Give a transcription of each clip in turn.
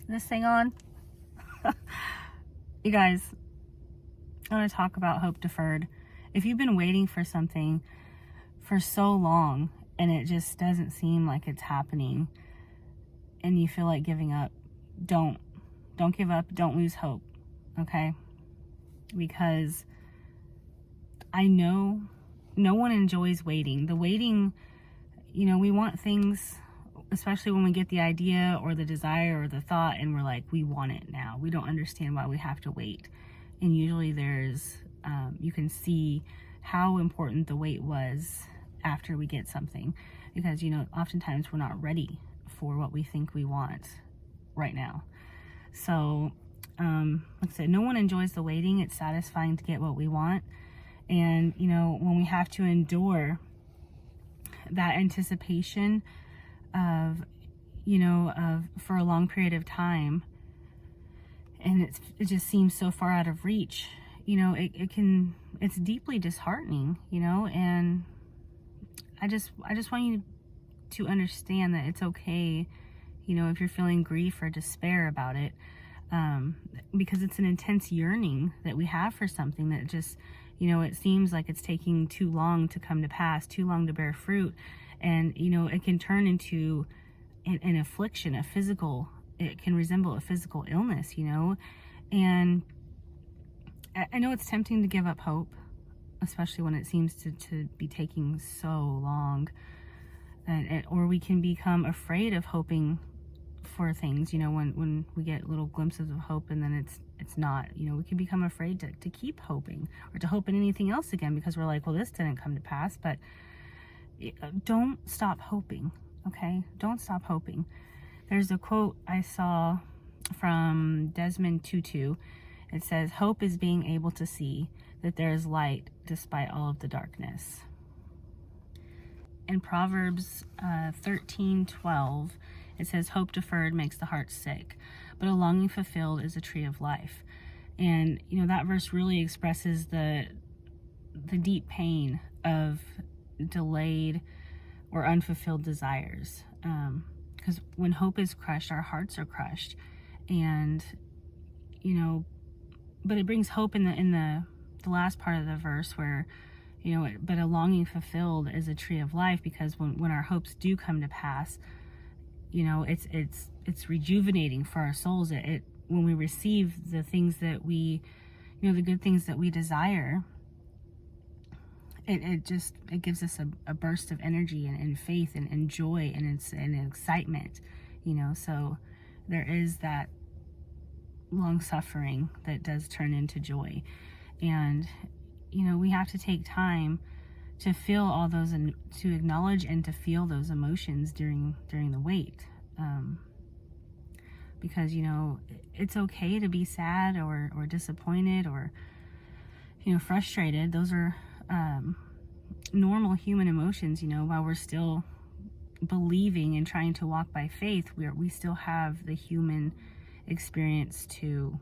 This thing on? You guys, I want to talk about hope deferred. If you've been waiting for something for so long and it just doesn't seem like it's happening and you feel like giving up, don't give up. Don't lose hope. Okay? Because I know no one enjoys waiting. The waiting, we want things, especially when we get the idea or the desire or the thought and we're like, we want it now. We don't understand why we have to wait. And usually there's, you can see how important the wait was after we get something. Because, oftentimes we're not ready for what we think we want right now. So, like I said, no one enjoys the waiting. It's satisfying to get what we want. And, when we have to endure that anticipation of, for a long period of time, and it just seems so far out of reach, it's deeply disheartening, and I just want you to understand that it's okay, if you're feeling grief or despair about it, because it's an intense yearning that we have for something that just, it seems like it's taking too long to come to pass, too long to bear fruit. And, it can turn into an affliction, it can resemble a physical illness, and I know it's tempting to give up hope, especially when it seems to be taking so long, or we can become afraid of hoping for things, when we get little glimpses of hope and then it's not, we can become afraid to keep hoping or to hope in anything else again, because we're like, well, this didn't come to pass. But don't stop hoping. Okay, don't stop hoping. There's a quote I saw from Desmond Tutu. It says, hope is being able to see that there is light despite all of the darkness. In Proverbs 13:12, it says, hope deferred makes the heart sick, but a longing fulfilled is a tree of life. And, that verse really expresses the deep pain of delayed or unfulfilled desires. Because when hope is crushed, our hearts are crushed. And, but it brings hope in the last part of the verse where, but a longing fulfilled is a tree of life, because when our hopes do come to pass, it's rejuvenating for our souls. When we receive the things that we, the good things that we desire, it gives us a burst of energy and faith and joy and excitement, so there is that long suffering that does turn into joy. And, we have to take time to feel all those and to acknowledge and to feel those emotions during the wait. Because, it's okay to be sad or disappointed or, frustrated. Those are normal human emotions, while we're still believing and trying to walk by faith, we still have the human experience to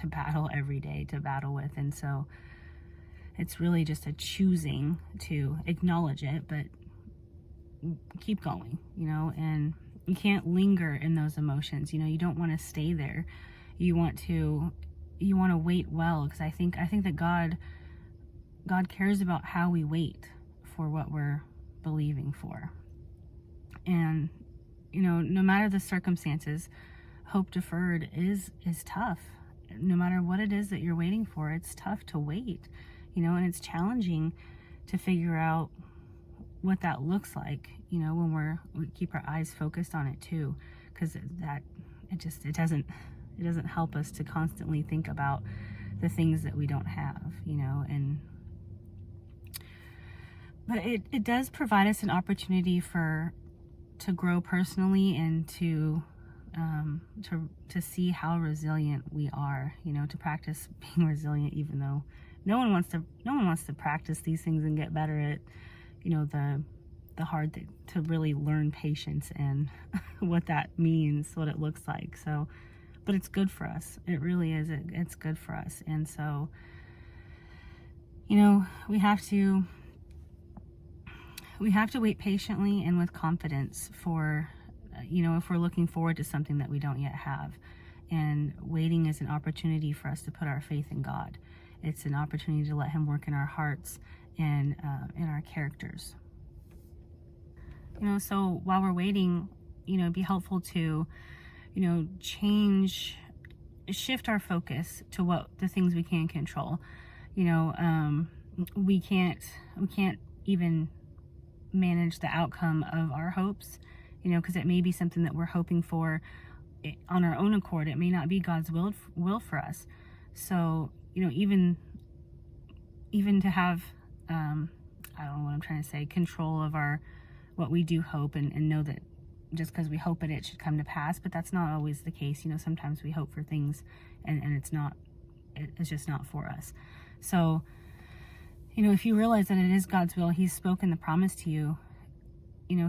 battle every day, to battle with. And so it's really just a choosing to acknowledge it, but keep going, and you can't linger in those emotions. You don't want to stay there. You want to wait well, because I think that God cares about how we wait for what we're believing for. And, no matter the circumstances, hope deferred is tough. No matter what it is that you're waiting for, it's tough to wait, and it's challenging to figure out what that looks like, when we keep our eyes focused on it too, because it doesn't help us to constantly think about the things that we don't have, but it does provide us an opportunity to grow personally and to see how resilient we are, to practice being resilient, even though no one wants to practice these things and get better at, the hard thing, to really learn patience and what that means, what it looks like. So, but it's good for us. It really is. It's good for us. And so, we have to wait patiently and with confidence for if we're looking forward to something that we don't yet have. And waiting is an opportunity for us to put our faith in God. It's an opportunity to let him work in our hearts and in our characters. So while we're waiting, it'd be helpful to, shift our focus to what the things we can control. We can't even manage the outcome of our hopes, because it may be something that we're hoping for on our own accord. It may not be God's will for us. So, even to have, I don't know what I'm trying to say, control of what we do hope, and know that just because we hope it should come to pass, but that's not always the case. Sometimes we hope for things and it's just not for us. So, if you realize that it is God's will, he's spoken the promise to you,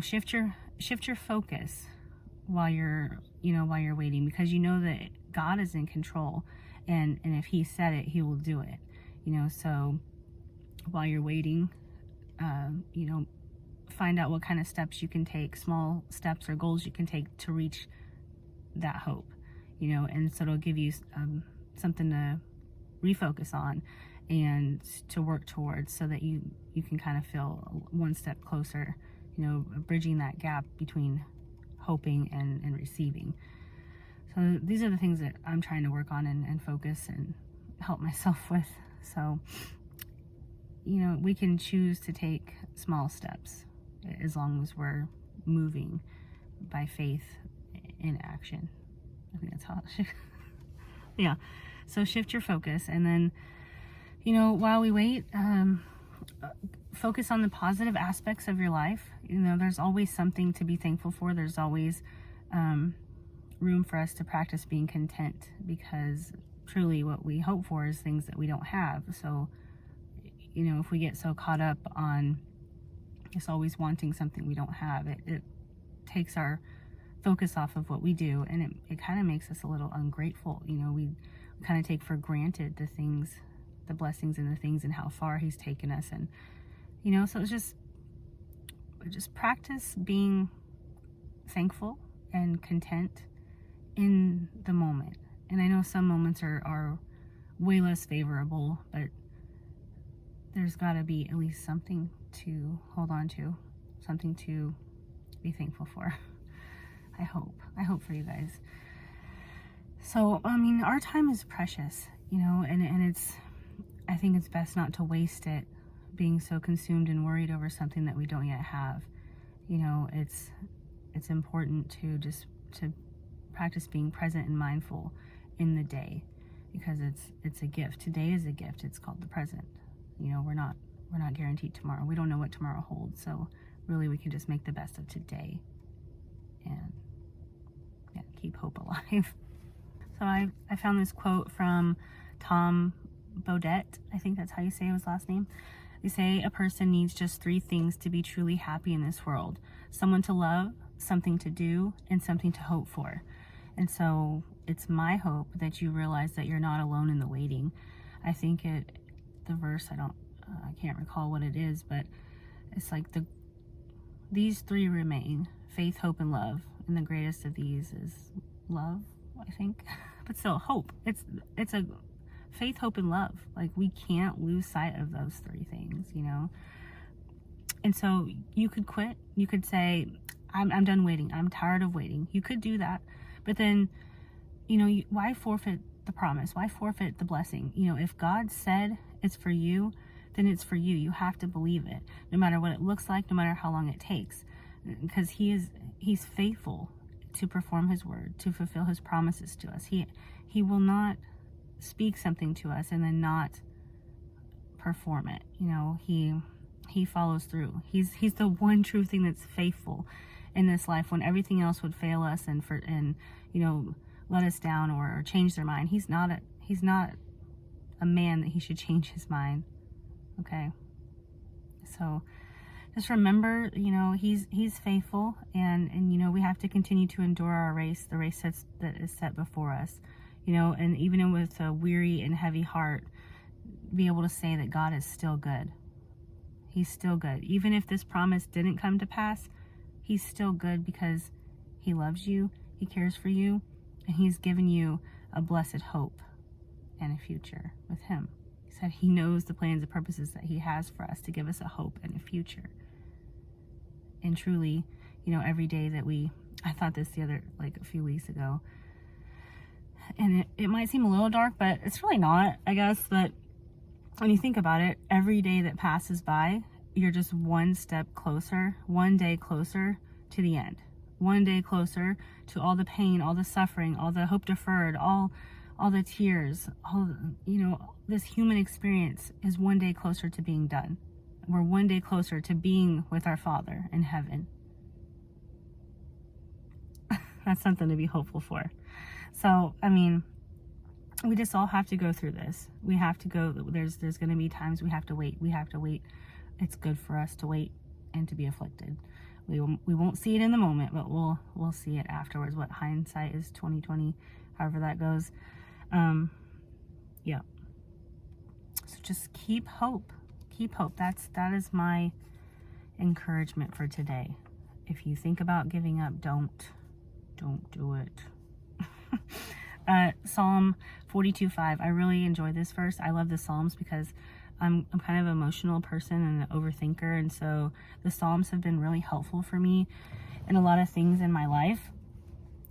shift your focus while you're waiting, because that God is in control, and if he said it, he will do it. So while you're waiting, find out what kind of steps you can take, small steps or goals you can take to reach that hope, and so it'll give you something to refocus on and to work towards, so that you can kind of feel one step closer, bridging that gap between hoping and receiving. So these are the things that I'm trying to work on and focus and help myself with. So, we can choose to take small steps as long as we're moving by faith in action. I think that's how it should. Yeah. So shift your focus, and then, while we wait, focus on the positive aspects of your life. There's always something to be thankful for. There's always room for us to practice being content, because truly what we hope for is things that we don't have. So, if we get so caught up on just always wanting something we don't have, it takes our focus off of what we do, and it kind of makes us a little ungrateful. We kind of take for granted the blessings and the things and how far he's taken us. And so it's just practice being thankful and content in the moment. And I know some moments are way less favorable, but there's got to be at least something to hold on to, something to be thankful for. I hope for you guys. So, our time is precious, and I think it's best not to waste it being so consumed and worried over something that we don't yet have. It's important to practice being present and mindful in the day, because it's a gift. Today is a gift. It's called the present. We're not guaranteed tomorrow. We don't know what tomorrow holds. So really, we can just make the best of today and keep hope alive. So I found this quote from Tom Bodett. I think that's how you say his last name. They say a person needs just 3 things to be truly happy in this world: someone to love, something to do, and something to hope for. And so it's my hope that you realize that you're not alone in the waiting. I think the verse, I can't recall what it is, but it's like these 3 remain: faith, hope, and love. And the greatest of these is love, I think. But still, hope. It's a faith, hope, and love. Like, we can't lose sight of those 3 things, And so you could quit. You could say, I'm done waiting. I'm tired of waiting. You could do that. But then, why forfeit the promise? Why forfeit the blessing? If God said it's for you, then it's for you. You have to believe it, no matter what it looks like, no matter how long it takes, because he's faithful to perform his word, to fulfill his promises to us. He will not speak something to us and then not perform it. He follows through. He's the one true thing that's faithful in this life, when everything else would fail us and let us down or change their mind. He's not a man that he should change his mind. Okay. So just remember, he's faithful, and we have to continue to endure our race, the race that is set before us, and even with a weary and heavy heart, be able to say that God is still good. He's still good. Even if this promise didn't come to pass, he's still good, because He loves you, he cares for you, and he's given you a blessed hope and a future with him. He said he knows the plans and purposes that he has for us to give us a hope and a future. And truly, every day that I thought this a few weeks ago, and it might seem a little dark, but it's really not, I guess. But when you think about it, every day that passes by, you're just one step closer, one day closer to the end, one day closer to all the pain, all the suffering, all the hope deferred, all the tears, this human experience is one day closer to being done. We're one day closer to being with our Father in heaven. That's something to be hopeful for. So, we just all have to go through this. We have to go. There's going to be times we have to wait. We have to wait. It's good for us to wait and to be afflicted. We won't see it in the moment, but we'll see it afterwards. What hindsight is 2020, however that goes. Yeah. So just keep hope. Keep hope. That is my encouragement for today. If you think about giving up, don't do it. Psalm 42:5. I really enjoy this verse. I love the Psalms because I'm kind of an emotional person and an overthinker, and so the Psalms have been really helpful for me in a lot of things in my life.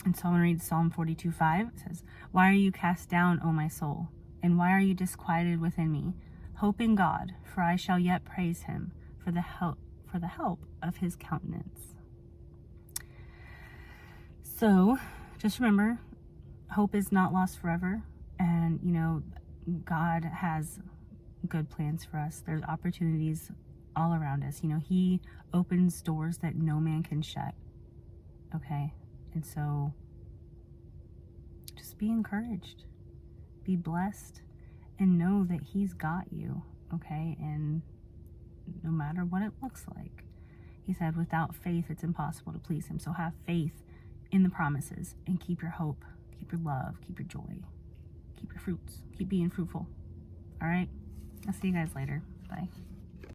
And so I'm going to read Psalm 42:5. It says, "Why are you cast down, O my soul? And why are you disquieted within me? Hope in God, for I shall yet praise him for the help of his countenance." So just remember, hope is not lost forever. And, God has good plans for us. There's opportunities all around us. He opens doors that no man can shut. Okay? And so just be encouraged, be blessed, and know that he's got you. Okay? And no matter what it looks like, he said, without faith, it's impossible to please him. So have faith in the promises and keep your hope, keep your love, keep your joy, keep your fruits, keep being fruitful. All right? I'll see you guys later. Bye.